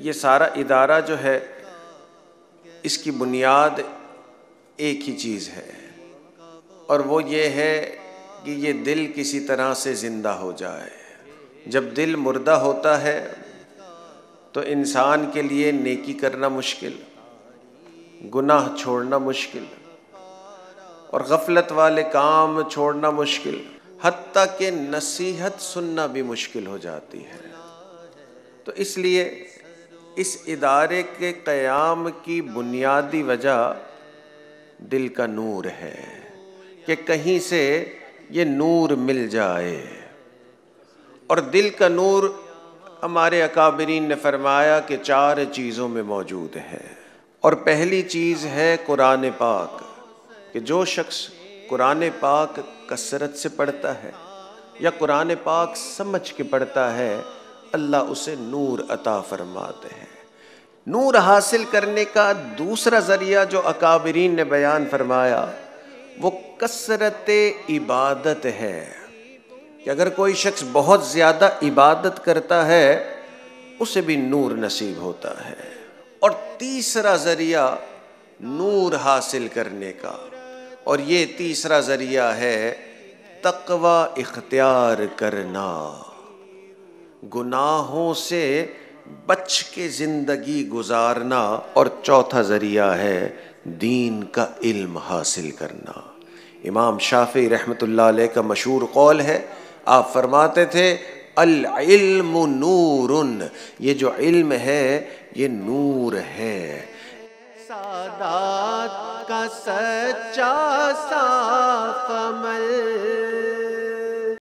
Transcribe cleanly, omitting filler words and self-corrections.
یہ سارا ادارہ جو ہے اس کی بنیاد ایک ہی چیز ہے، اور وہ یہ ہے کہ یہ دل کسی طرح سے زندہ ہو جائے۔ جب دل مردہ ہوتا ہے تو انسان کے لیے نیکی کرنا مشکل، گناہ چھوڑنا مشکل، اور غفلت والے کام چھوڑنا مشکل، حتیٰ کہ نصیحت سننا بھی مشکل ہو جاتی ہے۔ تو اس لیے اس ادارے کے قیام کی بنیادی وجہ دل کا نور ہے کہ کہیں سے یہ نور مل جائے۔ اور دل کا نور ہمارے اکابرین نے فرمایا کہ 4 چیزوں میں موجود ہے، اور پہلی چیز ہے قرآن پاک، کہ جو شخص قرآن پاک کثرت سے پڑھتا ہے یا قرآن پاک سمجھ کے پڑھتا ہے، اللہ اسے نور عطا فرماتے ہیں۔ نور حاصل کرنے کا دوسرا ذریعہ جو اکابرین نے بیان فرمایا وہ کثرت عبادت ہے، کہ اگر کوئی شخص بہت زیادہ عبادت کرتا ہے اسے بھی نور نصیب ہوتا ہے۔ اور تیسرا ذریعہ نور حاصل کرنے کا، اور یہ تیسرا ذریعہ ہے تقوی اختیار کرنا، گناہوں سے بچ کے زندگی گزارنا، اور چوتھا ذریعہ ہے دین کا علم حاصل کرنا۔ امام شافعی رحمۃ اللہ علیہ کا مشہور قول ہے، آپ فرماتے تھے العلم نور، یہ جو علم ہے یہ نور ہے۔ سادات کا سچا صاف عمل